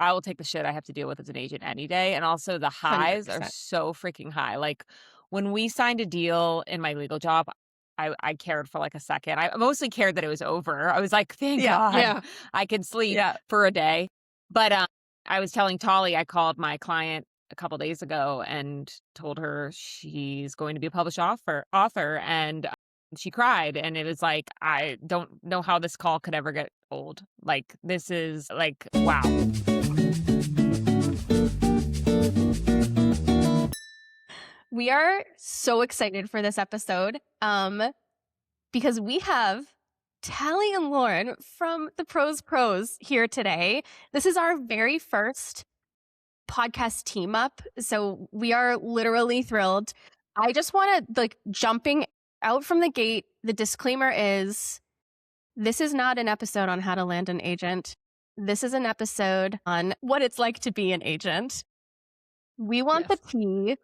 I will take the shit I have to deal with as an agent any day. And also the highs are 100%. so freaking high. Like when we signed a deal in my legal job, I cared for like a second. I mostly cared that it was over. I was like, thank Yeah, God yeah, I can sleep yeah. for a day. But I was telling Tali, I called my client a couple days ago and told her she's going to be a published author, and she cried, and it was like, I don't know how this call could ever get old. Like this is like, wow. We are so excited for this episode because we have Tali and Lauren from the Prose Pros here today. This is our very first podcast team up, so we are literally thrilled. I just want to jumping out from the gate, the disclaimer is this is not an episode on how to land an agent. This is an episode on what it's like to be an agent. We want the Yes. tea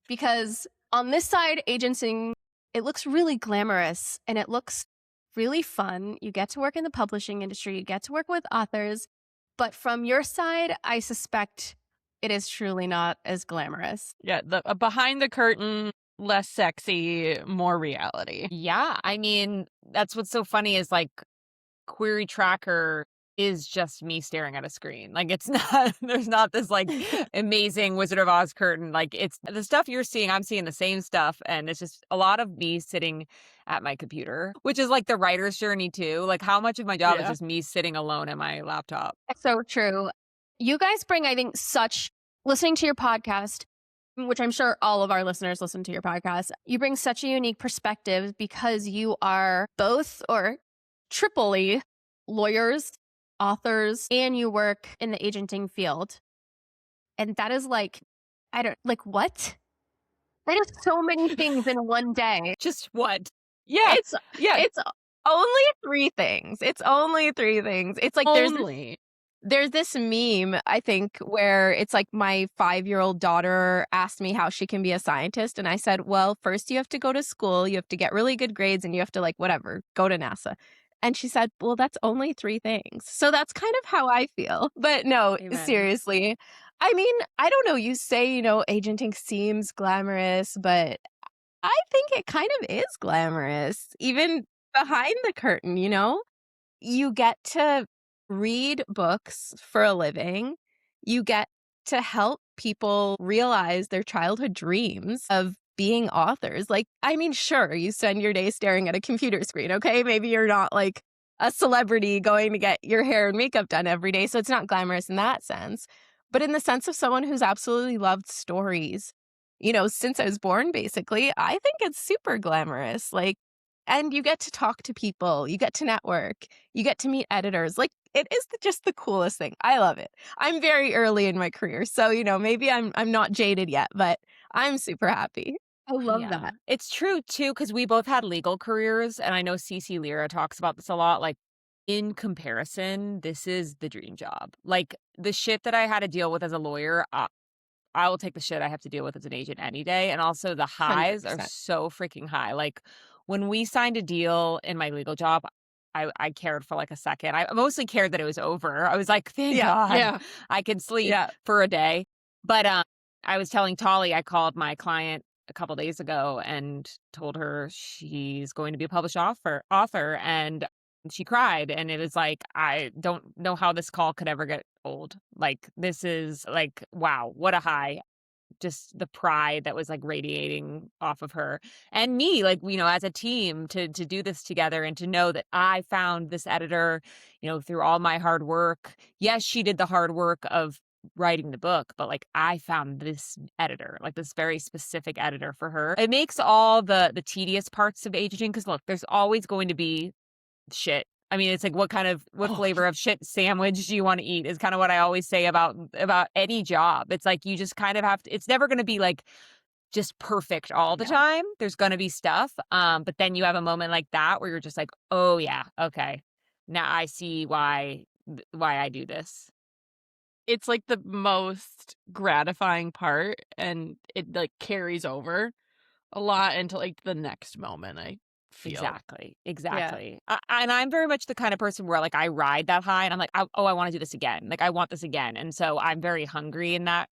because on this side, agenting, it looks really glamorous and it looks really fun. You get to work in the publishing industry, you get to work with authors. But from your side, I suspect it is truly not as glamorous. Yeah, the behind the curtain, less sexy, more reality. Yeah, I mean, that's what's so funny is like Query Tracker is just me staring at a screen. Like it's not there's not this like amazing Wizard of Oz curtain. Like it's the stuff you're seeing, I'm seeing the same stuff, and it's just a lot of me sitting at my computer, which is like the writer's journey too. Like how much of my job is Yeah. just me sitting alone at my laptop. So true. You guys bring, I think, listening to your podcast, which I'm sure all of our listeners listen to your podcast, you bring such a unique perspective because you are both or triply lawyers, authors, and you work in the agenting field. And that is what? That is so many things in one day. Just what? Yeah. It's Yeah. it's only three things. It's only three things. It's like Only. there's this meme, I think, where it's like my 5-year-old daughter asked me how she can be a scientist. And I said, well, first you have to go to school, you have to get really good grades, and you have to go to NASA. And she said, well, that's only three things. So that's kind of how I feel. But no, Amen. seriously. I mean, I don't know. You say, agenting seems glamorous, but I think it kind of is glamorous, even behind the curtain, You get to read books for a living. You get to help people realize their childhood dreams of being authors. Sure, you spend your day staring at a computer screen, okay? Maybe you're not like a celebrity going to get your hair and makeup done every day, so it's not glamorous in that sense. But in the sense of someone who's absolutely loved stories, since I was born, basically, I think it's super glamorous. And you get to talk to people, you get to network, you get to meet editors. It is just the coolest thing. I love it. I'm very early in my career, so maybe I'm not jaded yet, but I'm super happy. I love Yeah. that. It's true too, because we both had legal careers, and I know Cece Lyra talks about this a lot. Like in comparison, this is the dream job. Like the shit that I had to deal with as a lawyer, I will take the shit I have to deal with as an agent any day. And also the highs are 100%. so freaking high. Like when we signed a deal in my legal job, I cared for like a second. I mostly cared that it was over. I was like, thank Yeah, God yeah. I can sleep Yeah. for a day. But I was telling Tali, I called my client a couple days ago and told her she's going to be a published author, and she cried, and it was like, I don't know how this call could ever get old. Like this is like, wow, what a high. Just the pride that was like radiating off of her and me, like, as a team to do this together, and to know that I found this editor, through all my hard work. Yes, she did the hard work of writing the book, but like I found this editor, like this very specific editor for her. It makes all the tedious parts of aging, because look, there's always going to be shit. I mean, it's like what flavor of shit sandwich do you want to eat is kind of what I always say about any job. It's like you just kind of have to, it's never going to be like just perfect all the Yeah. time. There's going to be stuff. But then you have a moment like that where you're just like, oh yeah, okay. Now I see why I do this. It's like the most gratifying part, and it like carries over a lot into like the next moment, I feel. Yeah. Exactly. And I'm very much the kind of person where, like, I ride that high and I'm like, "Oh, I wanna do this again." Like, I want this again. And so I'm very hungry in that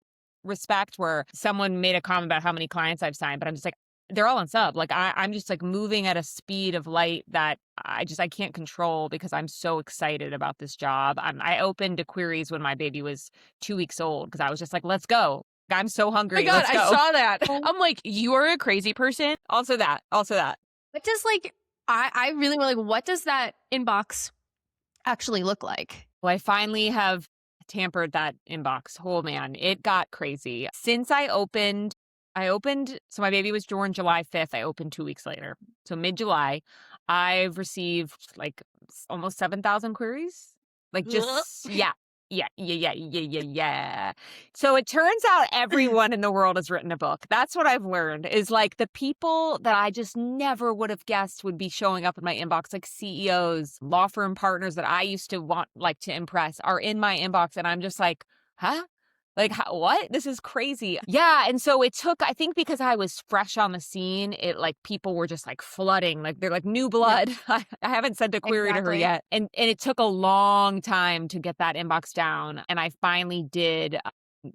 respect where someone made a comment about how many clients I've signed, but I'm just like, they're all on sub. Like, I'm just, like, moving at a speed of light that I can't control because I'm so excited about this job. I opened to queries when my baby was 2 weeks old because I was just like, "Let's go. I'm so My hungry. God, Let's I go." saw that. I'm like, you are a crazy person. Also that. Also that. What does like I really want like what does that inbox actually look like? Well, I finally have tampered that inbox. Oh man, it got crazy. Since I opened, so my baby was born July 5th. I opened 2 weeks later. So mid-July, I've received like almost 7,000 queries. Like Ugh. just, yeah. Yeah. So it turns out everyone in the world has written a book. That's what I've learned is like the people that I just never would have guessed would be showing up in my inbox, like CEOs, law firm partners that I used to want like to impress are in my inbox. And I'm just like, huh? Like, what? This is crazy. Yeah. And so it took, I think because I was fresh on the scene, it like people were just like flooding, like they're like new Yeah, blood. I haven't sent a query to her exactly. yet. And it took a long time to get that inbox down. And I finally did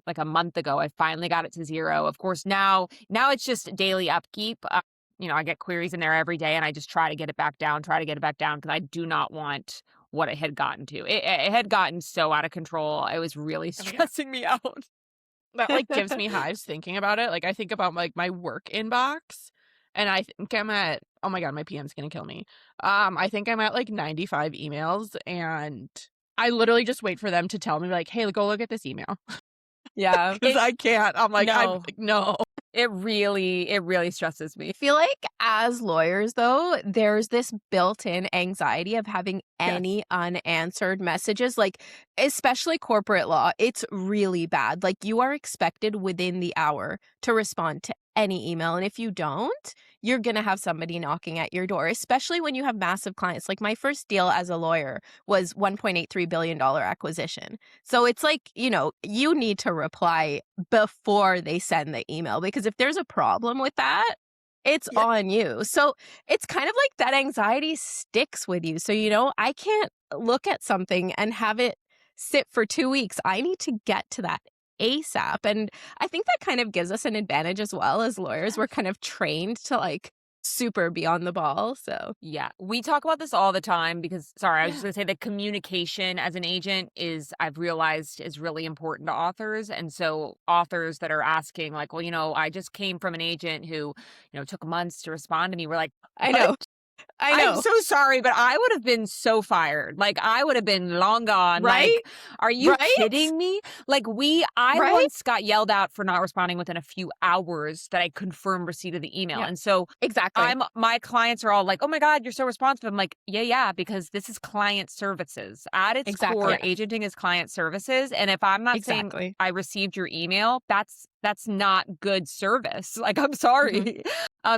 like a month ago. I finally got it to 0. Of course, now it's just daily upkeep. I get queries in there every day and I just try to get it back down, because I do not want what it had gotten to. It had gotten so out of control. It was really Oh my God. stressing me out. That like gives me hives thinking about it. Like I think about like my work inbox and I think I'm at, oh my God, my PM's gonna kill me. I think I'm at like 95 emails and I literally just wait for them to tell me like, hey, go look at this email. Yeah. Because I can't. I'm like, I'm No, like, no. it really stresses me. I feel like as lawyers though, there's this built-in anxiety of having Yes. any unanswered messages, like especially corporate law. It's really bad. Like you are expected within the hour to respond to any email. And if you don't, you're going to have somebody knocking at your door, especially when you have massive clients. Like my first deal as a lawyer was $1.83 billion acquisition. So it's like, you need to reply before they send the email because if there's a problem with that, it's Yeah. on you. So it's kind of like that anxiety sticks with you. So, I can't look at something and have it sit for 2 weeks. I need to get to that ASAP. And I think that kind of gives us an advantage as well as lawyers. We're kind of trained to like super be on the ball. So, Yeah, we talk about this all the time because, sorry, I was just yeah, gonna say that communication as an agent I've realized is really important to authors. And so authors that are asking like, well, I just came from an agent who, took months to respond to me. We're like, I what? know. I I'm know. so sorry, but I would have been so fired. Like, I would have been long gone. Right? Like, are you Right? kidding me? Like, I Right? once got yelled at for not responding within a few hours that I confirmed receipt of the email. Yeah, And so exactly. my clients are all like, "Oh my God, you're so responsive." I'm like, yeah, because this is client services. At its core, Exactly. Yes. agenting is client services. And if I'm not saying Exactly. I received your email, that's not good service. Like, I'm Mhm. sorry.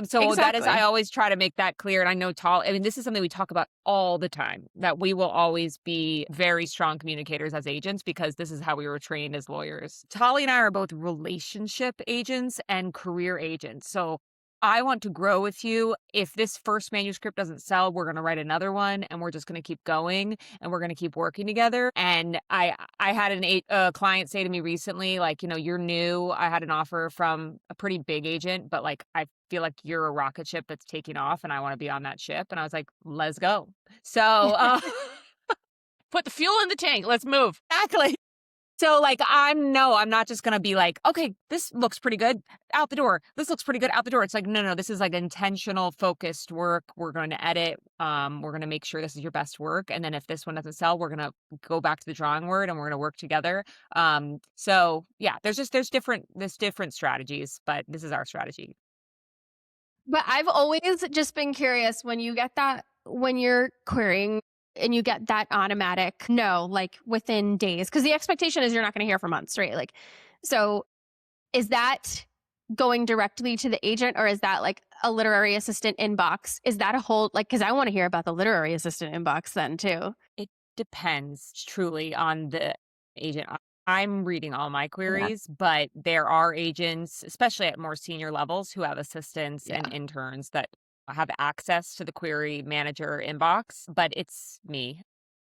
So I Exactly. always try to make that clear. And I know I mean, this is something we talk about all the time, that we will always be very strong communicators as agents because this is how we were trained as lawyers. Tali and I are both relationship agents and career agents. So I want to grow with you. If this first manuscript doesn't sell, we're going to write another one and we're just going to keep going and we're going to keep working together. And I had a client say to me recently, like, you're new. I had an offer from a pretty big agent, but like, I feel like you're a rocket ship that's taking off and I want to be on that ship. And I was like, let's go. So, Put the fuel in the tank. Let's move. exactly. So, like, I'm not just gonna be like, okay, this looks pretty good, out the door. This looks pretty good, out the door. It's like, no, this is like intentional, focused work. We're going to edit. We're gonna make sure this is your best work. And then if this one doesn't sell, we're gonna go back to the drawing board and we're gonna work together. So yeah, there's different strategies, but this is our strategy. But I've always just been curious when you get that, when you're querying and you get that automatic no, like within days, because the expectation is you're not going to hear for months, right? Like, so is that going directly to the agent or is that like a literary assistant inbox? Is that a whole, like, because I want to hear about the literary assistant inbox then too. It depends truly on the agent. I'm reading all my Yeah. queries, but there are agents, especially at more senior levels, who have assistants and Yeah. interns that have access to the query manager inbox, but it's me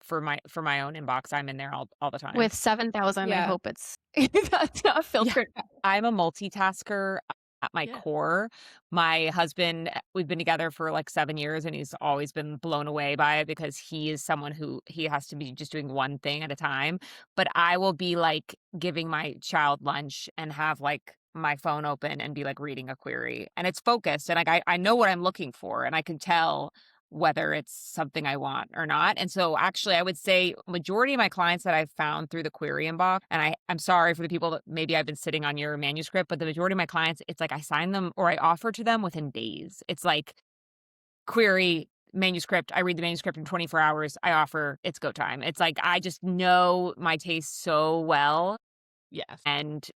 for my own inbox. I'm in there all the time. With 7,000, I Yeah. hope it's that's not Yeah. filtered out. I'm a multitasker at my Yeah. core. My husband, we've been together for like 7 years and he's always been blown away by it because he is someone who he has to be just doing one thing at a time. But I will be like giving my child lunch and have like my phone open and be like reading a query and it's focused and like I know what I'm looking for and I can tell whether it's something I want or not. And so actually I would say majority of my clients that I've found through the query inbox, and I'm sorry for the people that maybe I've been sitting on your manuscript, but the majority of my clients, it's like I sign them or I offer to them within days. It's like query manuscript. I read the manuscript in 24 hours. I offer, it's go time. It's like I just know my taste so well. Yes. And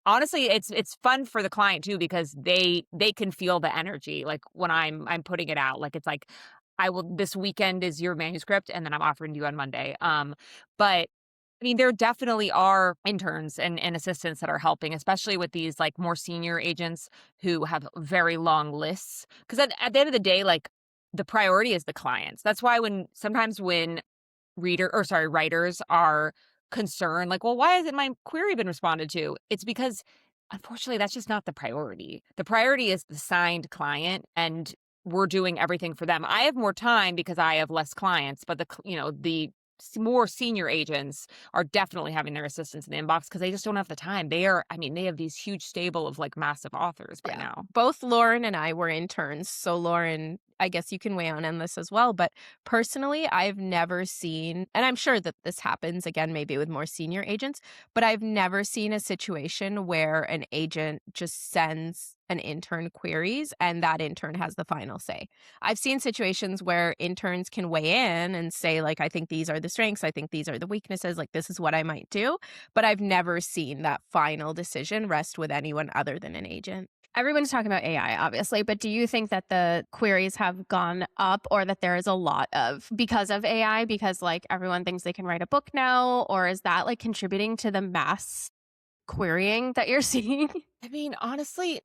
honestly, it's fun for the client too because they can feel the energy like when I'm putting it out. Like it's like I will this weekend is your manuscript and then I'm offering you on Monday. But I mean, there definitely are interns and assistants that are helping, especially with these like more senior agents who have very long lists. Because at the end of the day, like the priority is the clients. That's why sometimes when writers are concerned, like, well, why hasn't my query been responded to? It's because unfortunately that's just not the priority. The priority is the signed client and we're doing everything for them. I have more time because I have less clients, but the more senior agents are definitely having their assistants in the inbox because they just don't have the time. They have these huge stable of like massive authors by Yeah. now. Both Lauren and I were interns. So, Lauren, I guess you can weigh on this as well. But personally, I've never seen, and I'm sure that this happens again, maybe with more senior agents, but I've never seen a situation where an agent just sends an intern queries and that intern has the final say. I've seen situations where interns can weigh in and say, like, I think these are the strengths, I think these are the weaknesses, like, this is what I might do. But I've never seen that final decision rest with anyone other than an agent. Everyone's talking about AI, obviously, but do you think that the queries have gone up or that there is a lot of because of AI? Because like everyone thinks they can write a book now, or is that like contributing to the mass querying that you're seeing? I mean, honestly,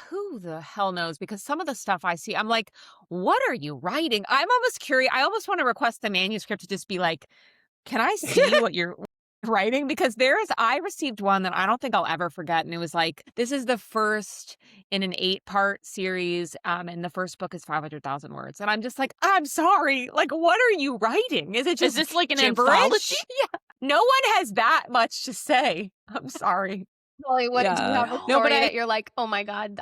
who the hell knows? Because some of the stuff I see, I'm like, what are you writing? I'm almost curious. I almost want to request the manuscript to just be like, can I see what you're writing? Because I received one that I don't think I'll ever forget. And it was like, this is the first in an 8-part series. And the first book is 500,000 words. And I'm just like, I'm sorry. Like, what are you writing? Is it Is just this like an gibberish? anthology? Yeah. No one has that much to say. I'm sorry. Molly, what do you Yeah. have a No, but story that you're like, oh my God,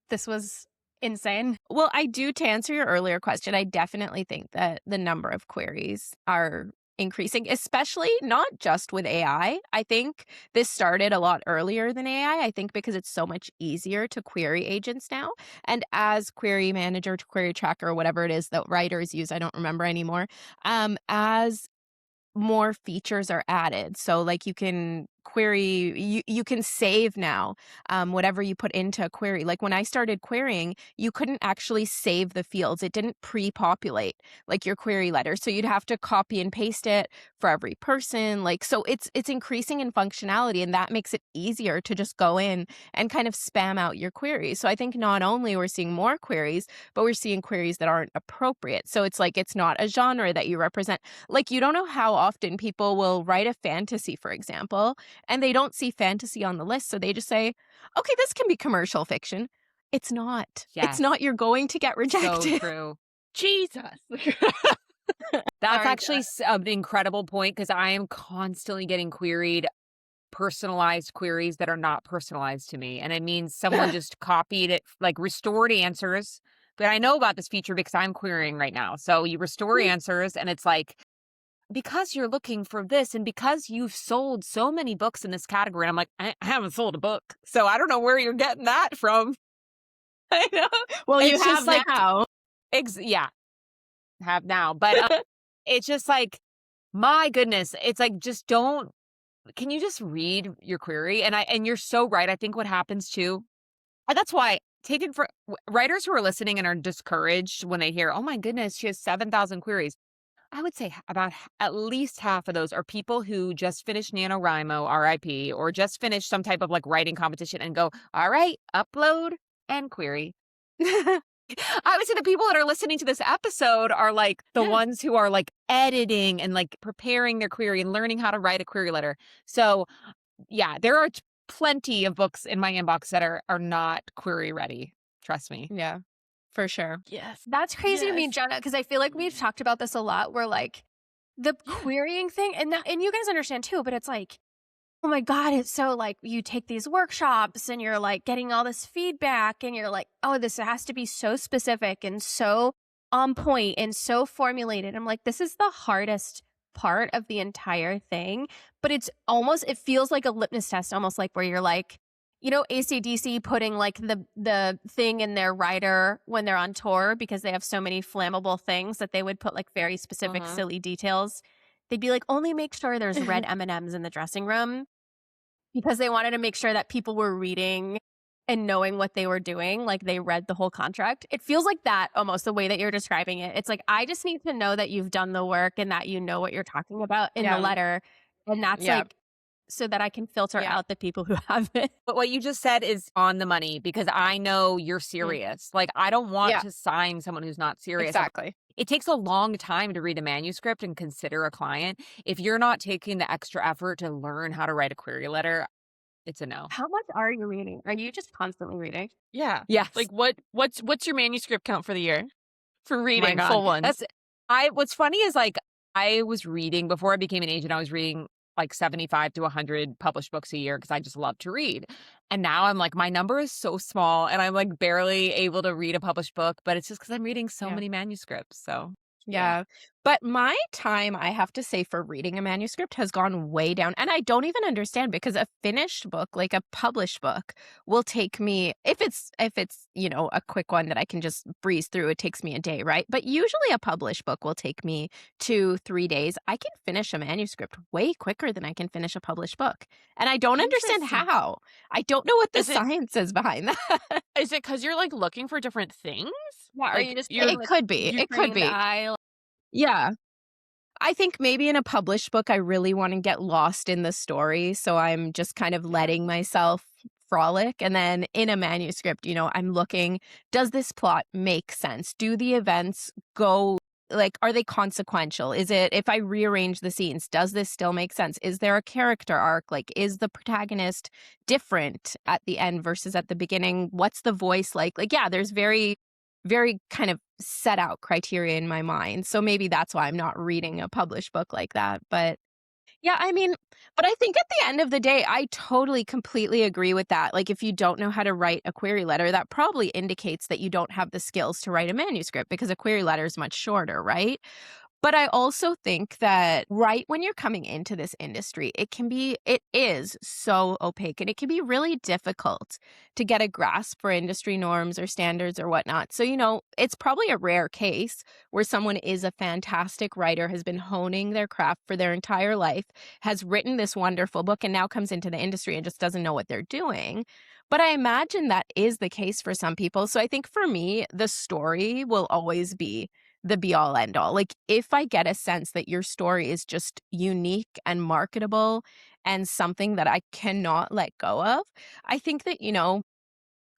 this was insane? Well, I do, to answer your earlier question, I definitely think that the number of queries are increasing, especially not just with AI. I think this started a lot earlier than AI. I think because it's so much easier to query agents now. And as query manager to query tracker, whatever it is that writers use, I don't remember anymore. As more features are added. So like you can query, you can save now whatever you put into a query. Like when I started querying, you couldn't actually save the fields. It didn't pre-populate like your query letter. So you'd have to copy and paste it for every person. Like, so it's increasing in functionality, and that makes it easier to just go in and kind of spam out your queries. So I think not only we're seeing more queries, but we're seeing queries that aren't appropriate. So it's like it's not a genre that you represent. Like, you don't know how often people will write a fantasy, for example, and they don't see fantasy on the list. So they just say, okay, this can be commercial fiction. It's not. It's Yes. not. You're going to get So rejected. true. Jesus. That's Sorry, actually an incredible point because I am constantly getting queried personalized queries that are not personalized to me. And it means someone just copied it, like restored answers. But I know about this feature because I'm querying right now. So you restore answers and it's like, because you're looking for this and because you've sold so many books in this category. I'm like, I haven't sold a book. So I don't know where you're getting that from. I know. Well, you It's have just like, now. yeah, have now. But it's just like, my goodness, it's like, can you just read your query? And you're so right. I think what happens too, and that's why writers who are listening and are discouraged when they hear, oh my goodness, she has 7,000 queries. I would say about at least half of those are people who just finished NaNoWriMo, RIP, or just finished some type of like writing competition and go, all right, upload and query. I would say the people that are listening to this episode are like the ones who are like editing and like preparing their query and learning how to write a query letter. So yeah, there are plenty of books in my inbox that are not query ready. Trust me. Yeah, for sure. Yes. That's crazy to me, Yes. Jenna, because I feel like we've talked about this a lot where like the querying thing and you guys understand too, but it's like, oh my God, it's so like you take these workshops and you're like getting all this feedback and you're like, oh, this has to be so specific and so on point and so formulated. I'm like, this is the hardest part of the entire thing. But it's almost, it feels like a litmus test, almost like where you're like, you know, AC/DC putting like the thing in their rider when they're on tour because they have so many flammable things that they would put like very specific, silly details. They'd be like, only make sure there's red M&Ms in the dressing room because they wanted to make sure that people were reading and knowing what they were doing. Like they read the whole contract. It feels like that almost the way that you're describing it. It's like, I just need to know that you've done the work and that you know what you're talking about in the letter. And that's like, so that I can filter out the people who haven't. But what you just said is on the money because I know you're serious. Like, I don't want to sign someone who's not serious. Exactly. It takes a long time to read a manuscript and consider a client. If you're not taking the extra effort to learn how to write a query letter, it's a no. How much are you reading? Are you just constantly reading? Yeah. Yes. Like what's your manuscript count for the year? For Oh my reading God. full ones. What's funny is like I was reading before I became an agent, I was reading like 75 to 100 published books a year because I just love to read. And now I'm like, my number is so small and I'm like barely able to read a published book, but it's just because I'm reading so many manuscripts. So Yeah. But my time, I have to say, for reading a manuscript has gone way down. And I don't even understand because a finished book, like a published book, will take me, if it's, you know, a quick one that I can just breeze through, it takes me a day, right? But usually a published book will take me 2-3 days. I can finish a manuscript way quicker than I can finish a published book. And I don't understand Interesting. how. I don't know what the Is it- science is behind that. Is it because you're like looking for different things? Yeah, are Like, you just you're- It could be. you It could be. I Yeah. I think maybe in a published book, I really want to get lost in the story. So I'm just kind of letting myself frolic. And then in a manuscript, you know, I'm looking, does this plot make sense? Do the events go, like, are they consequential? Is it, if I rearrange the scenes, does this still make sense? Is there a character arc? Like, is the protagonist different at the end versus at the beginning? What's the voice like? Like, yeah, there's very kind of set out criteria in my mind. So maybe that's why I'm not reading a published book like that. But yeah, I mean, but I think at the end of the day, I totally completely agree with that. Like if you don't know how to write a query letter, that probably indicates that you don't have the skills to write a manuscript because a query letter is much shorter, right? But I also think that right when you're coming into this industry, it is so opaque and it can be really difficult to get a grasp for industry norms or standards or whatnot. So, you know, it's probably a rare case where someone is a fantastic writer, has been honing their craft for their entire life, has written this wonderful book, and now comes into the industry and just doesn't know what they're doing. But I imagine that is the case for some people. So I think for me, the story will always be the be all end all. Like if I get a sense that your story is just unique and marketable and something that I cannot let go of, I think that, you know,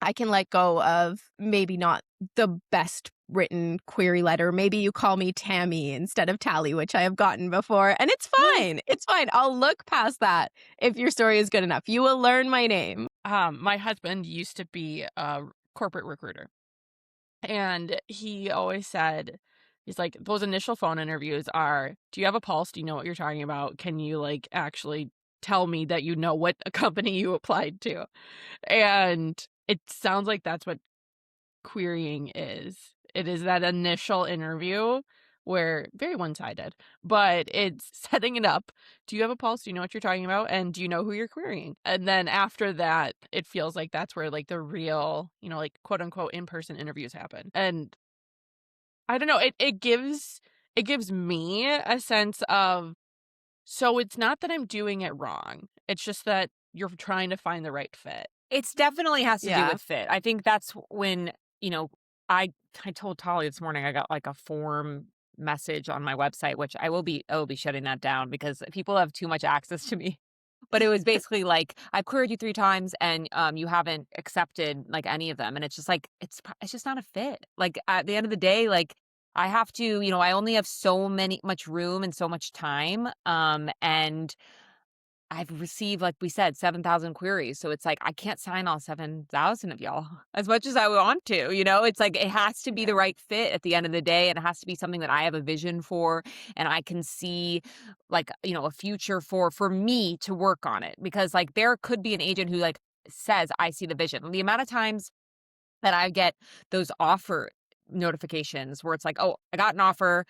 I can let go of maybe not the best written query letter. Maybe you call me Tammy instead of Tali, which I have gotten before. And it's fine. It's fine. I'll look past that if your story is good enough. You will learn my name. My husband used to be a corporate recruiter. And he always said, he's like, those initial phone interviews are, do you have a pulse? Do you know what you're talking about? Can you like actually tell me that you know what a company you applied to? And it sounds like that's what querying is. It is that initial interview where very one-sided, but it's setting it up. Do you have a pulse? Do you know what you're talking about? And do you know who you're querying? And then after that, it feels like that's where like the real, you know, like quote unquote in-person interviews happen. And I don't know, it gives me a sense of, so it's not that I'm doing it wrong. It's just that you're trying to find the right fit. it's definitely has to do Yeah. with fit. I think that's when, you know, I told Tali this morning I got like a form message on my website, which I will be shutting that down because people have too much access to me. But it was basically like, "I've queried you 3 times and, you haven't accepted, like, any of them." And it's just like, it's just not a fit. Like, at the end of the day, like, I have to, I only have so much room and so much time, and I've received, like we said, 7,000 queries, so it's like, I can't sign all 7,000 of y'all as much as I want to, It's like, it has to be the Yeah. right fit at the end of the day, and it has to be something that I have a vision for, and I can see, like, a future for me to work on it, because, like, there could be an agent who, like, says, "I see the vision." The amount of times that I get those offer notifications where it's like, "Oh, I got an offer,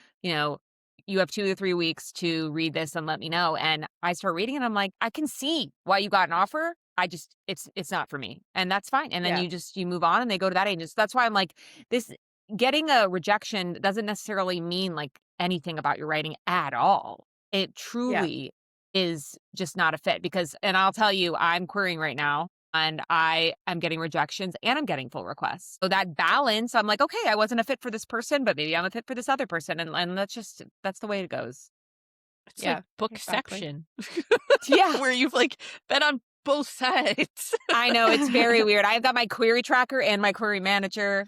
you have 2 to 3 weeks to read this and let me know." And I start reading and I'm like, "I can see why you got an offer. I just it's not for me." And that's fine. And then Yeah. you move on and they go to that agent. So that's why I'm like, this getting a rejection doesn't necessarily mean like anything about your writing at all. It Yeah. truly is just not a fit, because and I'll tell you, I'm querying right now and I am getting rejections and I'm getting full requests. So that balance, I'm like, okay, I wasn't a fit for this person, but maybe I'm a fit for this other person. And that's the way it goes. It's like Yeah. Exactly. bookception, Yeah. where you've like been on both sides. I know, it's very weird. I've got my query tracker and my query manager.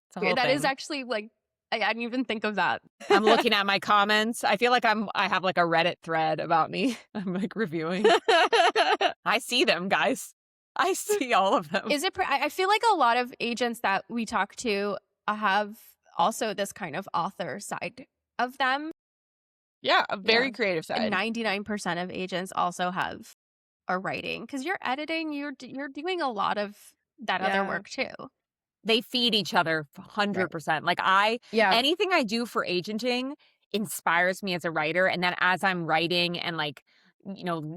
It's a whole That is thing. actually like I didn't even think of that. I'm looking at my comments. I feel like I have like a Reddit thread about me. I'm like reviewing. I see them, guys. I see all of them. Is it? I feel like a lot of agents that we talk to have also this kind of author side of them. Yeah, a very Yeah. creative And side. 99% of agents also have a writing because you're editing. You're doing a lot of that other Yeah. work too. They feed each other Right. 100%. Like Yeah. anything I do for agenting inspires me as a writer. And then as I'm writing and like,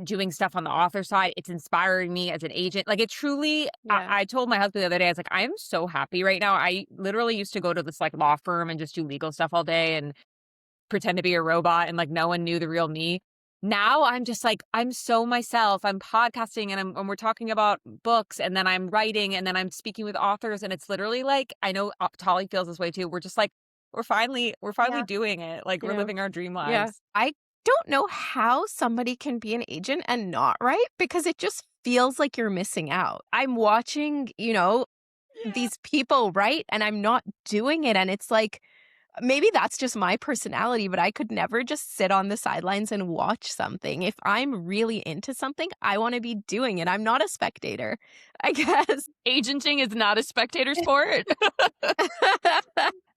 doing stuff on the author side, it's inspiring me as an agent. Like it truly, Yeah. I told my husband the other day, I was like, I am so happy right now. I literally used to go to this like law firm and just do legal stuff all day and pretend to be a robot and like no one knew the real me. Now I'm just like, I'm so myself. I'm podcasting and we're talking about books, and then I'm writing, and then I'm speaking with authors, and it's literally like, I know Tali feels this way too. We're just like, we're finally Yeah. doing it. Like we're Yeah. living our dream Yeah. lives. I don't know how somebody can be an agent and not write because it just feels like you're missing out. I'm watching, Yeah. these people write and I'm not doing it. And it's like, maybe that's just my personality, but I could never just sit on the sidelines and watch something. If I'm really into something, I want to be doing it. I'm not a spectator, I guess. Agenting is not a spectator sport.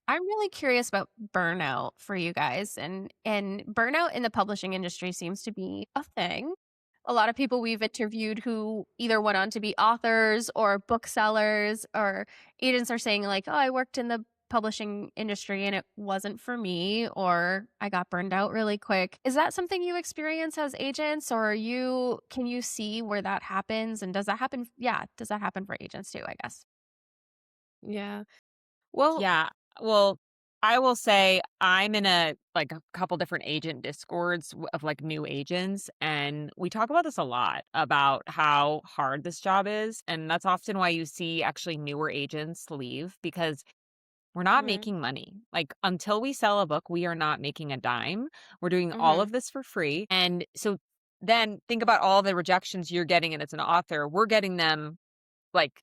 I'm really curious about burnout for you guys, and burnout in the publishing industry seems to be a thing. A lot of people we've interviewed who either went on to be authors or booksellers or agents are saying like, "Oh, I worked in the publishing industry and it wasn't for me," or "I got burned out really quick." Is that something you experience as agents, or can you see where that happens, and does that happen? Yeah, does that happen for agents too, I guess? Yeah. Well, Yeah. Well, I will say I'm in a couple different agent discords of like new agents, and we talk about this a lot about how hard this job is, and that's often why you see actually newer agents leave, because we're not right. making money. Like until we sell a book, we are not making a dime. We're doing all Hmm. of this for free. And so then think about all the rejections you're getting, and as an author, we're getting them like,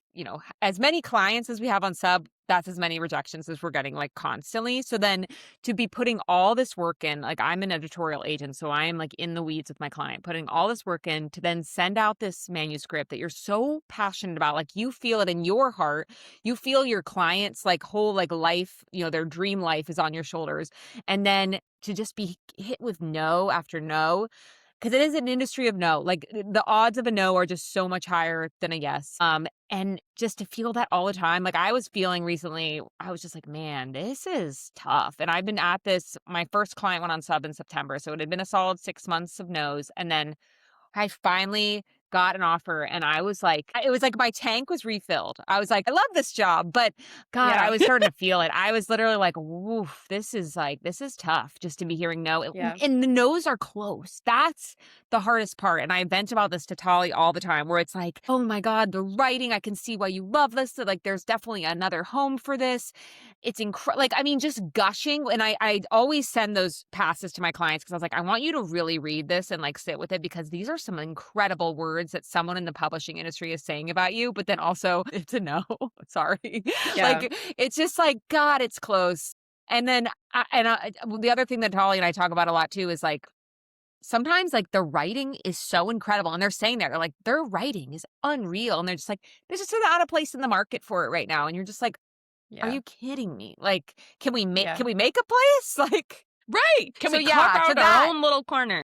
as many clients as we have on sub, that's as many rejections as we're getting like constantly. So then to be putting all this work in, like I'm an editorial agent, so I am like in the weeds with my client, putting all this work in to then send out this manuscript that you're so passionate about, like you feel it in your heart, you feel your client's like whole like life, their dream life is on your shoulders. And then to just be hit with no after no, because it is an industry of no. Like the odds of a no are just so much higher than a yes. And just to feel that all the time, like I was feeling recently, I was just like, man, this is tough. And I've been at this. My first client went on sub in September, so it had been a solid 6 months of no's, and then I finally got an offer and I was like, it was like my tank was refilled. I was like, I love this job, but God, Yeah. I was starting to feel it. I was literally like, woof, this is tough just to be hearing no. Yeah. And the no's are close. That's the hardest part. And I vent about this to Tali all the time where it's like, oh my God, the writing, I can see why you love this. So like, there's definitely another home for this. It's incredible. Like, I mean, just gushing. And I always send those passes to my clients because I was like, I want you to really read this and like sit with it because these are some incredible words that someone in the publishing industry is saying about you. But then also it's a no. Sorry. Yeah. Like, it's just like, God, it's close. And then, the other thing that Tali and I talk about a lot too is like, sometimes like the writing is so incredible and they're saying that they're like, their writing is unreal. And they're just like, there's just not a place in the market for it right now. And you're just like, are Yeah. you kidding me? Like, can we make Yeah. a place? Like, Right. Can So we yeah, carve so out our that- own little corner?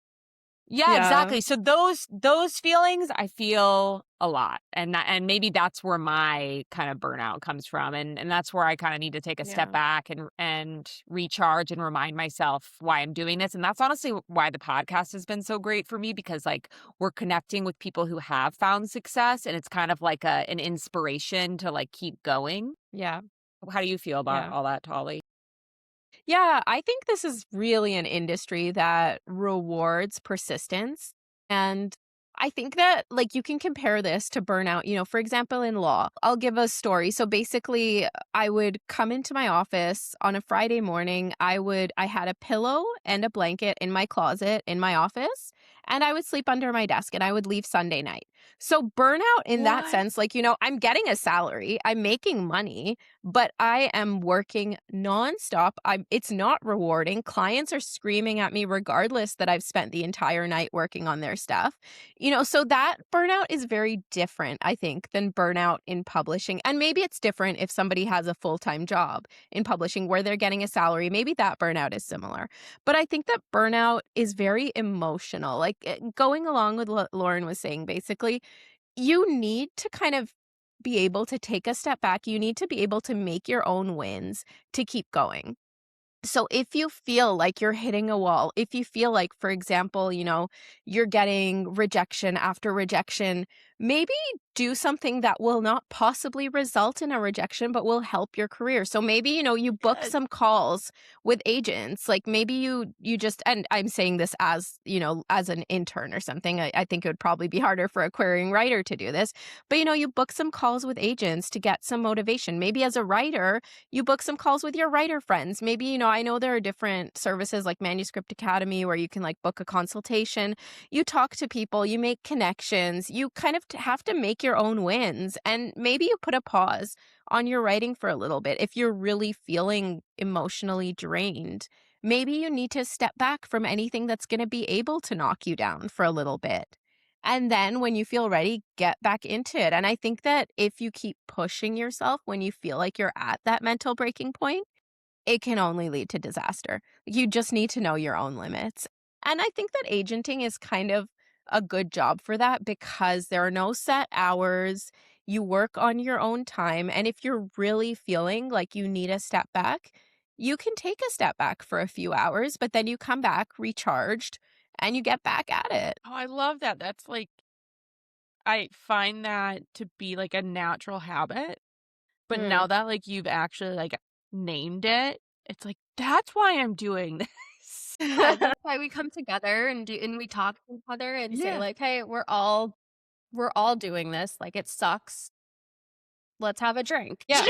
yeah, Yeah. exactly. So those feelings I feel a lot. And maybe that's where my kind of burnout comes from. And that's where I kind of need to take a Yeah. step back and recharge and remind myself why I'm doing this. And that's honestly why the podcast has been so great for me because like we're connecting with people who have found success and it's kind of like an inspiration to like keep going. Yeah. How do you feel about Yeah. all that, Tali? Yeah, I think this is really an industry that rewards persistence. And I think that, like, you can compare this to burnout. For example, in law, I'll give a story. So basically, I would come into my office on a Friday morning. I had a pillow and a blanket in my closet in my office, and I would sleep under my desk and I would leave Sunday night. So burnout in that What? sense, like, I'm getting a salary, I'm making money, but I am working nonstop. It's not rewarding. Clients are screaming at me regardless that I've spent the entire night working on their stuff. So that burnout is very different, I think, than burnout in publishing. And maybe it's different if somebody has a full-time job in publishing where they're getting a salary. Maybe that burnout is similar. But I think that burnout is very emotional. Like going along with what Lauren was saying, basically, you need to kind of be able to take a step back. You need to be able to make your own wins to keep going. So if you feel like you're hitting a wall, if you feel like, for example, you're getting rejection after rejection, maybe do something that will not possibly result in a rejection, but will help your career. So maybe, you book Yes. some calls with agents. Like maybe you just, and I'm saying this as, as an intern or something. I think it would probably be harder for a querying writer to do this. But, you book some calls with agents to get some motivation. Maybe as a writer, you book some calls with your writer friends. Maybe, I know there are different services like Manuscript Academy where you can like book a consultation. You talk to people, you make connections, you kind of have to make your own wins. And maybe you put a pause on your writing for a little bit. If you're really feeling emotionally drained, maybe you need to step back from anything that's going to be able to knock you down for a little bit. And then when you feel ready, get back into it. And I think that if you keep pushing yourself when you feel like you're at that mental breaking point, it can only lead to disaster. You just need to know your own limits. And I think that agenting is kind of a good job for that because there are no set hours. You work on your own time. And if you're really feeling like you need a step back, you can take a step back for a few hours, but then you come back recharged and you get back at it. Oh, I love that. That's like, I find that to be like a natural habit. But Mm. now that like you've actually like named it, it's like, that's why I'm doing this. Yeah, that's why we come together and we talk to each other and say Yeah. like, hey, we're all doing this. Like it sucks. Let's have a drink. Yeah.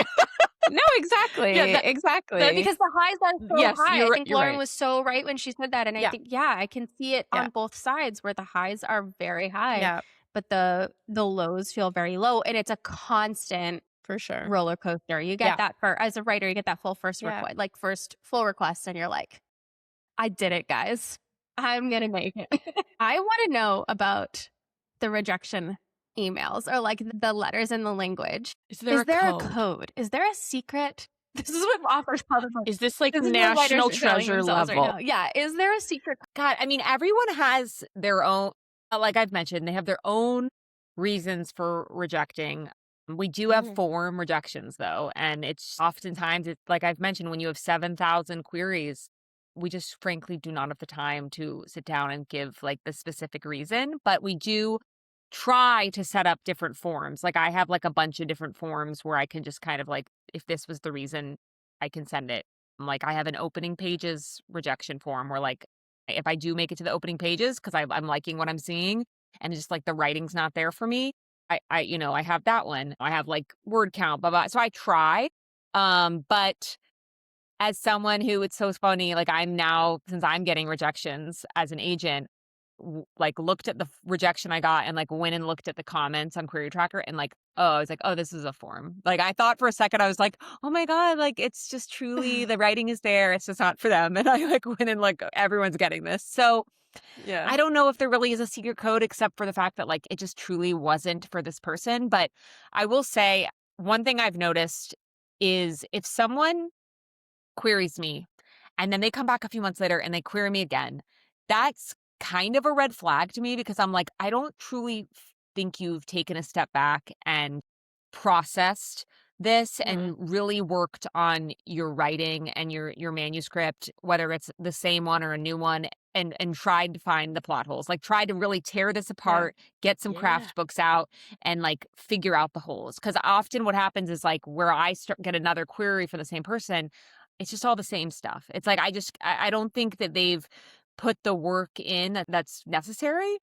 No, exactly. Yeah, exactly. Because the highs are so Yes, high. you're I ri- think you're Lauren right. was so right when she said that. And I Yeah. think, yeah, I can see it Yeah. on both sides where the highs are very high, Yeah, but the lows feel very low. And it's a constant for sure. roller coaster. You Yeah. get that as a writer, you get that full first Yeah. request, like first full request, and you're like, I did it, guys. I'm gonna make it. I want to know about the rejection emails or like the letters in the language. Is there Is there a a code? code? Is there a secret? This is what offers tell them. Is this like This is what writers national are telling treasure themselves level? right now. Yeah. Is there a secret? God, I mean, everyone has their own, like I've mentioned, they have their own reasons for rejecting. We do have Mhm. form rejections though. And it's oftentimes, it's like I've mentioned, when you have 7,000 queries, we just frankly do not have the time to sit down and give like the specific reason. But we do try to set up different forms. Like, I have, like, a bunch of different forms where I can just kind of, like, if this was the reason, I can send it. Like, I have an opening pages rejection form where, like, if I do make it to the opening pages 'cause I'm liking what I'm seeing and just, like, the writing's not there for me, I have that one. I have, like, word count, blah, blah. So I try, but as someone who it's so funny, like, I'm now since I'm getting rejections as an agent, like, looked at the rejection I got and, like, went and looked at the comments on Query Tracker and, like, oh, I was like, "Oh, this is a form." Like, I thought for a second, I was like, "Oh my god, like, it's just truly the writing is there, it's just not for them." And I, like, went and, like, everyone's getting this. So, Yeah. I don't know if there really is a secret code except for the fact that, like, it just truly wasn't for this person, but I will say, one thing I've noticed is if someone queries me, and then they come back a few months later and they query me again. That's kind of a red flag to me because I'm like, I don't truly think you've taken a step back and processed this Mhm. and really worked on your writing and your manuscript, whether it's the same one or a new one, and tried to find the plot holes. Like tried to really tear this Yeah. apart, get some Yeah. craft books out and like figure out the holes. Because often what happens is like where I start get another query from the same person, it's just all the same stuff. It's like I don't think that they've put the work in that's necessary.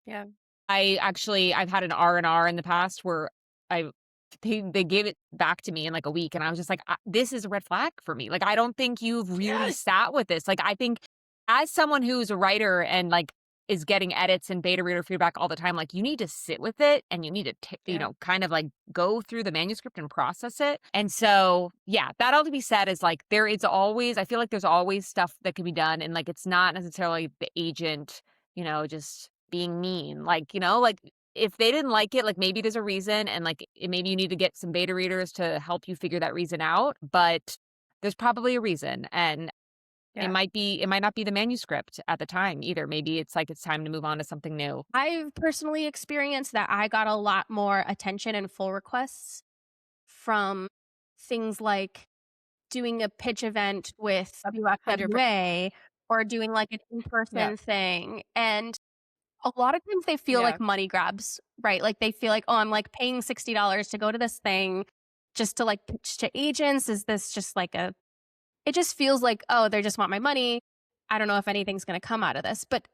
Yeah. I've had an R&R in the past where I they gave it back to me in like a week and I was just like, This is a red flag for me. Like I don't think you've really Yes. sat with this. Like I think as someone who's a writer and like is getting edits and beta reader feedback all the time, like you need to sit with it and you need to Yeah. kind of like go through the manuscript and process it. And so, yeah, that all to be said is like there is always I feel like there's always stuff that can be done and like it's not necessarily the agent, just being mean. Like, like if they didn't like it, like maybe there's a reason and like maybe you need to get some beta readers to help you figure that reason out, but there's probably a reason and Yeah. it might not be the manuscript at the time either. Maybe it's like it's time to move on to something new. I've personally experienced that I got a lot more attention and full requests from things like doing a pitch event with 100%. WFWA or doing like an Yeah. in-person thing. And a lot of times they feel Yeah. like money grabs, right? Like they feel like, oh, I'm like paying $60 to go to this thing just to like pitch to agents. Is this just like it just feels like, oh, they just want my money. I don't know if anything's going to come out of this. But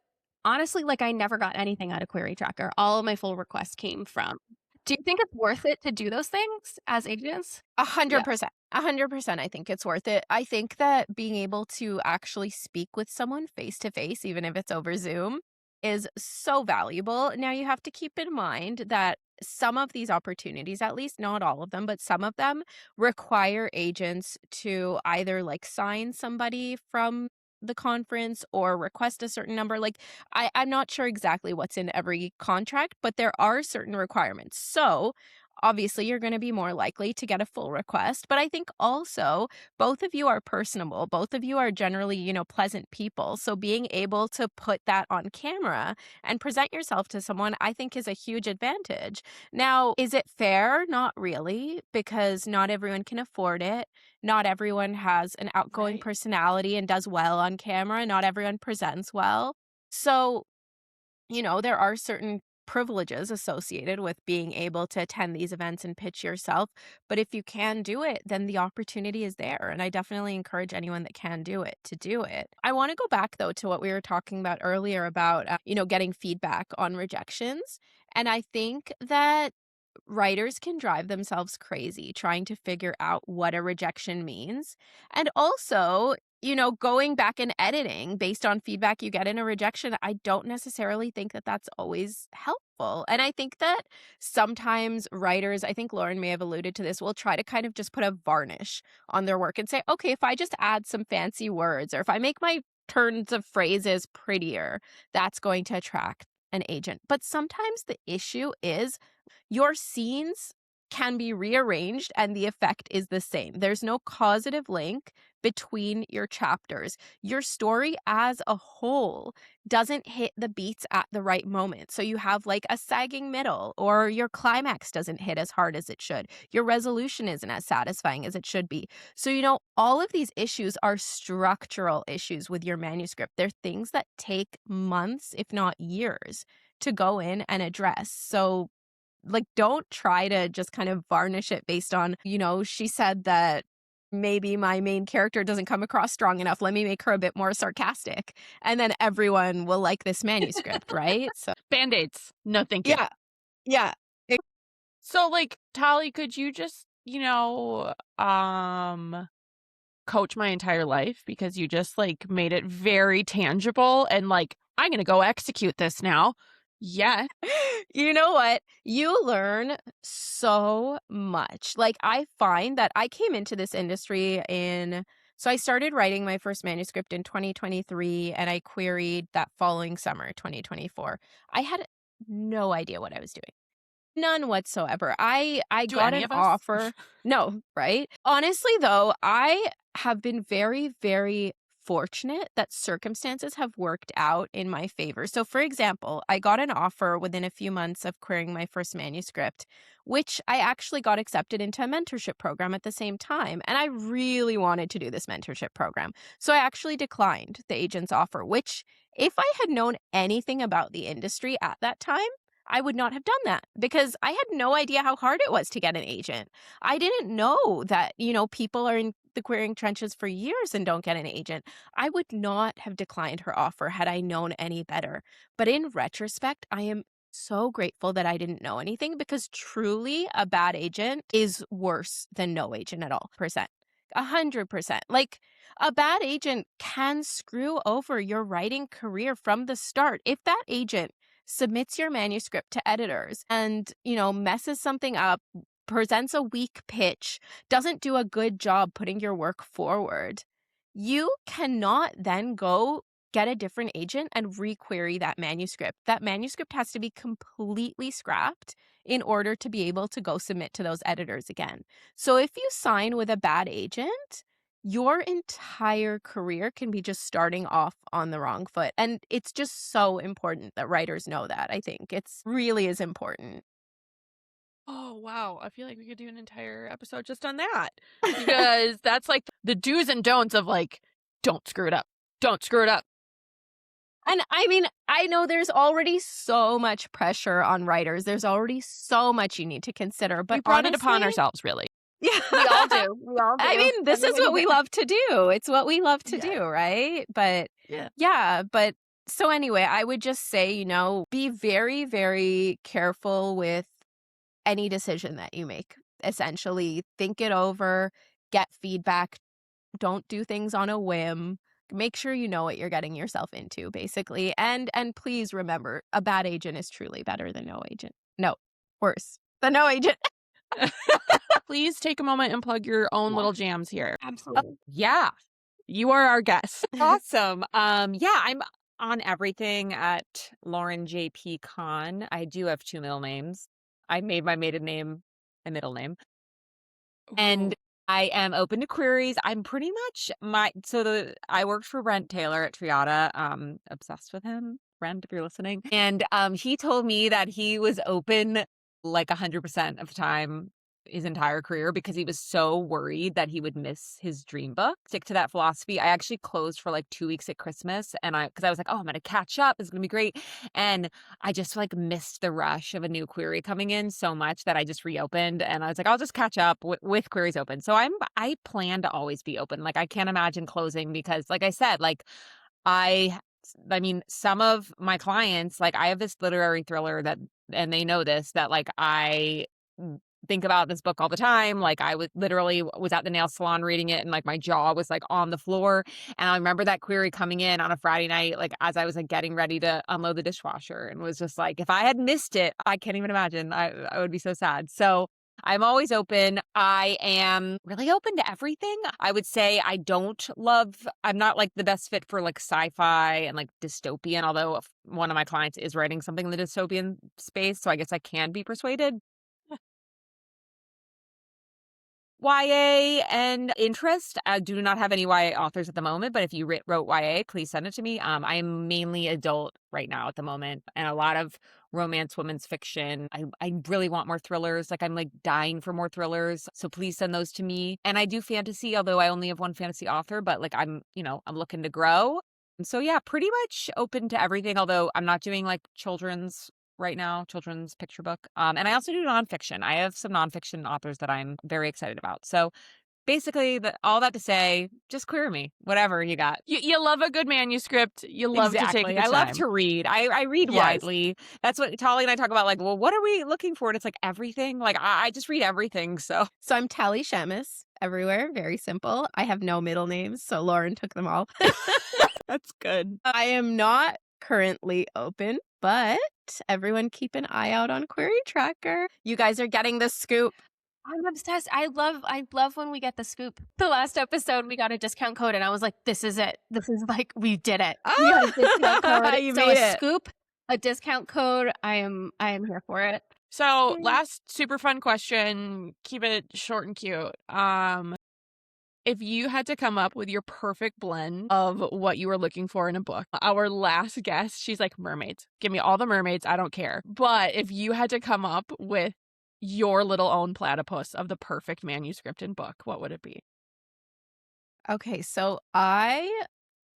honestly, like I never got anything out of Query Tracker. All of my full requests came from. Do you think it's worth it to do those things as agents? hundred Yeah. percent. 100%. I think it's worth it. I think that being able to actually speak with someone face to face, even if it's over Zoom, is so valuable. Now, you have to keep in mind that some of these opportunities, at least not all of them, but some of them require agents to either like sign somebody from the conference or request a certain number. Like, I'm not sure exactly what's in every contract, but there are certain requirements. So, obviously, you're going to be more likely to get a full request. But I think also both of you are personable. Both of you are generally, pleasant people. So being able to put that on camera and present yourself to someone, I think is a huge advantage. Now, is it fair? Not really, because not everyone can afford it. Not everyone has an outgoing Right. personality and does well on camera. Not everyone presents well. So there are certain privileges associated with being able to attend these events and pitch yourself. But if you can do it, then the opportunity is there. And I definitely encourage anyone that can do it to do it. I want to go back, though, to what we were talking about earlier about, getting feedback on rejections. And I think that writers can drive themselves crazy trying to figure out what a rejection means. And also, going back and editing based on feedback you get in a rejection, I don't necessarily think that that's always helpful. And I think that sometimes writers, I think Lauren may have alluded to this, will try to kind of just put a varnish on their work and say, okay, if I just add some fancy words or if I make my turns of phrases prettier, that's going to attract an agent. But sometimes the issue is your scenes can be rearranged and the effect is the same. There's no causative link between your chapters. Your story as a whole doesn't hit the beats at the right moment. So you have like a sagging middle, or your climax doesn't hit as hard as it should. Your resolution isn't as satisfying as it should be. So, all of these issues are structural issues with your manuscript. They're things that take months, if not years, to go in and address. So, like, don't try to just kind of varnish it based on, she said that maybe my main character doesn't come across strong enough. Let me make her a bit more sarcastic. And then everyone will like this manuscript, right? So, Band-Aids. No, thank you. yeah. Yeah. So, like, Tali, could you just, coach my entire life because you just like made it very tangible and like I'm gonna go execute this now. Yeah. You know what? You learn so much. Like, I find that I came into this industry so I started writing my first manuscript in 2023 and I queried that following summer, 2024. I had no idea what I was doing. None whatsoever. I Do got any an of us? offer. No, right? Honestly, though, I have been very, very fortunate that circumstances have worked out in my favor. So, for example, I got an offer within a few months of querying my first manuscript, which I actually got accepted into a mentorship program at the same time. And I really wanted to do this mentorship program. So I actually declined the agent's offer, which, if I had known anything about the industry at that time, I would not have done that because I had no idea how hard it was to get an agent. I didn't know that, people are in the querying trenches for years and don't get an agent. I would not have declined her offer had I known any better. But in retrospect, I am so grateful that I didn't know anything because truly a bad agent is worse than no agent at all. 100%. Like, a bad agent can screw over your writing career from the start. If that agent submits your manuscript to editors and, messes something up, presents a weak pitch, doesn't do a good job putting your work forward, you cannot then go get a different agent and requery that manuscript. That manuscript has to be completely scrapped in order to be able to go submit to those editors again. So if you sign with a bad agent, your entire career can be just starting off on the wrong foot. And it's just so important that writers know that. I think it's really is important. Oh wow. I feel like we could do an entire episode just on that. Because that's like the do's and don'ts of like, don't screw it up. Don't screw it up. And I mean, I know there's already so much pressure on writers. There's already so much you need to consider. But We brought it upon honestly, ourselves, really. yeah. We all do. We all do. I mean, this is what we love to do. It's what we love to Yeah. do, right? But Yeah. but so anyway, I would just say, be very, very careful with any decision that you make. Essentially, think it over, get feedback, don't do things on a whim. Make sure you know what you're getting yourself into, basically. And please remember, a bad agent is truly better than no agent. No, worse than no agent. Please take a moment and plug your own Yeah. little jams here. Absolutely. Yeah. You are our guest. Awesome. Yeah, I'm on everything at Lauren JP Con. I do have two middle names. I made my maiden name a middle name. And I am open to queries. I'm pretty much I worked for Brent Taylor at Triata. Obsessed with him, Brent, if you're listening. And he told me that he was open like 100% of the time his entire career because he was so worried that he would miss his dream book. Stick to that philosophy. I actually closed for like 2 weeks at Christmas because I was like, oh, I'm gonna catch up. It's gonna be great. And I just like missed the rush of a new query coming in so much that I just reopened and I was like, I'll just catch up with queries open. So I plan to always be open. Like I can't imagine closing because like I said, like I mean, some of my clients, like I have this literary thriller and they know this, that like I think about this book all the time. Like I was at the nail salon reading it and like my jaw was like on the floor. And I remember that query coming in on a Friday night, like as I was like getting ready to unload the dishwasher and was just like, if I had missed it, I can't even imagine. I would be so sad. So I'm always open. I am really open to everything. I would say I'm not like the best fit for like sci-fi and like dystopian, although one of my clients is writing something in the dystopian space. So I guess I can be persuaded. YA and interest. I do not have any YA authors at the moment, but if you wrote YA, please send it to me. I am mainly adult right now at the moment and a lot of romance, women's fiction. I really want more thrillers. Like I'm like dying for more thrillers. So please send those to me. And I do fantasy, although I only have one fantasy author, but like I'm looking to grow. So yeah, pretty much open to everything, although I'm not doing like children's right now, children's picture book. And I also do nonfiction. I have some nonfiction authors that I'm very excited about. So basically, all that to say, just query me, whatever you got. You love a good manuscript. You love to take Exactly. the I love time. to read. I read Yes. widely. That's what Tali and I talk about. Like, well, what are we looking for? And it's like everything. Like, I just read everything. So So I'm Tali Shamus everywhere. Very simple. I have no middle names, so Lauren took them all. that's good. I am not currently open, but everyone keep an eye out on Query Tracker. You guys are getting the scoop. I'm obsessed. I love when we get the scoop. The last episode, we got a discount code, and I was like, "This is it. This is like we did it. We got a discount code. You So made a it. scoop, a discount code. I am here for it." So last super fun question. Keep it short and cute. If you had to come up with your perfect blend of what you were looking for in a book, our last guest, she's like, mermaids. Give me all the mermaids. I don't care. But if you had to come up with your little own platypus of the perfect manuscript and book, what would it be? Okay, so I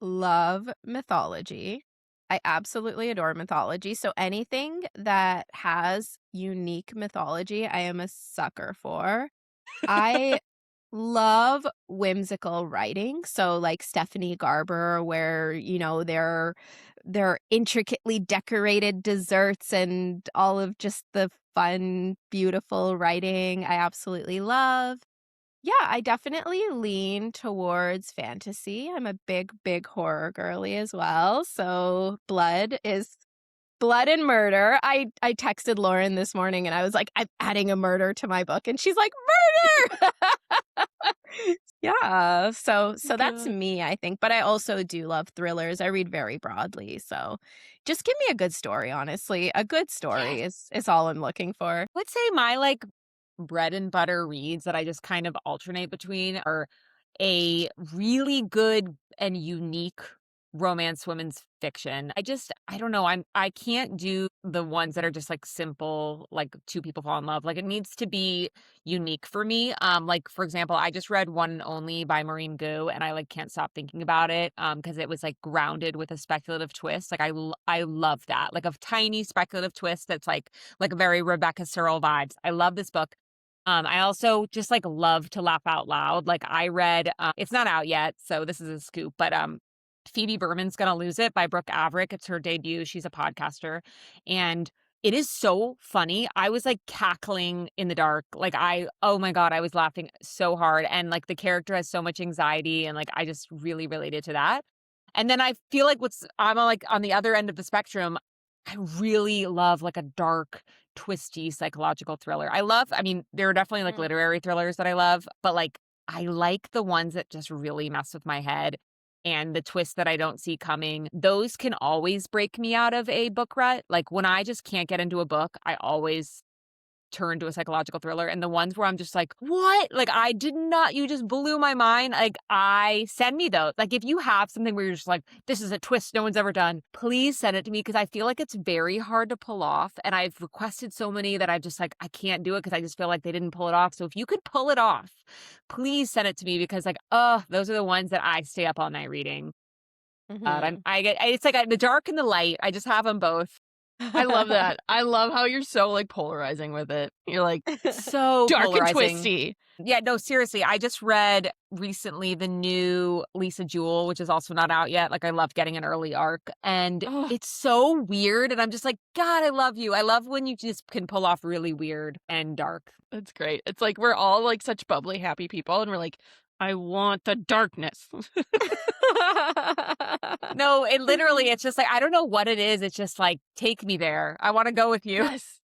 love mythology. I absolutely adore mythology. So anything that has unique mythology, I am a sucker for. I love whimsical writing. So like Stephanie Garber, where, they're intricately decorated desserts and all of just the fun, beautiful writing I absolutely love. Yeah, I definitely lean towards fantasy. I'm a big, big horror girly as well. So blood and murder. I texted Lauren this morning and I was like, I'm adding a murder to my book. And she's like, murder! Yeah. So that's Good. me, I think. But I also do love thrillers. I read very broadly. So just give me a good story, honestly. A good story is all I'm looking for. I would say my like bread and butter reads that I just kind of alternate between are a really good and unique romance women's fiction. I don't know. I can't do the ones that are just like simple, like two people fall in love. Like it needs to be unique for me. Like for example, I just read One and Only by Maureen Gu and I like can't stop thinking about it because it was like grounded with a speculative twist. Like I love that. Like a tiny speculative twist that's like very Rebecca Searle vibes. I love this book. I also just like love to laugh out loud. Like I read, it's not out yet, so this is a scoop, but Phoebe Berman's Gonna Lose It by Brooke Averick. It's her debut. She's a podcaster. And it is so funny. I was like cackling in the dark. Like oh my God, I was laughing so hard. And like the character has so much anxiety and like I just really related to that. And then I feel like I'm like on the other end of the spectrum. I really love like a dark, twisty psychological thriller. I mean, there are definitely like literary thrillers that I love, but like I like the ones that just really mess with my head and the twists that I don't see coming. Those can always break me out of a book rut. Like when I just can't get into a book, I always turn to a psychological thriller. And the ones where I'm just like, what? Like you just blew my mind. Like send me those. Like if you have something where you're just like, this is a twist no one's ever done, please send it to me because I feel like it's very hard to pull off. And I've requested so many that I just like, I can't do it because I just feel like they didn't pull it off. So if you could pull it off, please send it to me because like, those are the ones that I stay up all night reading. It's like the dark and the light. I just have them both. I love that. I love how you're so like polarizing with it. You're like so dark polarizing. and twisty. Yeah, no, seriously. I just read recently the new Lisa Jewell, which is also not out yet. Like I love getting an early arc and it's so weird. And I'm just like, God, I love you. I love when you just can pull off really weird and dark. That's great. It's like we're all like such bubbly, happy people. And we're like, I want the darkness. No, it's just like, I don't know what it is. It's just like, take me there. I want to go with you. Yes.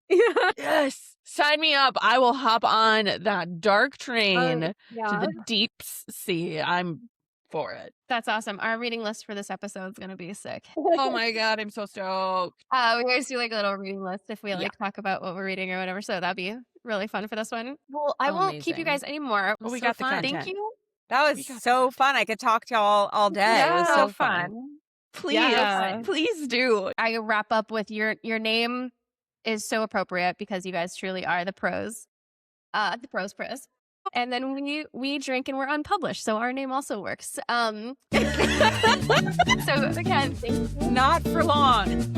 Yes. Sign me up. I will hop on that dark train to the deep sea. I'm for it. That's awesome. Our reading list for this episode is going to be sick. Oh my God. I'm so stoked. We always do like a little reading list if we like talk about what we're reading or whatever. So that'd be really fun for this one. Well, I won't keep you guys anymore. Well, we got the content. Thank you. That was so fun. I could talk to y'all all day. Yeah, it was so fun. Please do. I wrap up with your name is so appropriate because you guys truly are the pros. The Prose Pros. And then we drink and we're unpublished, so our name also works. So again, Not for long.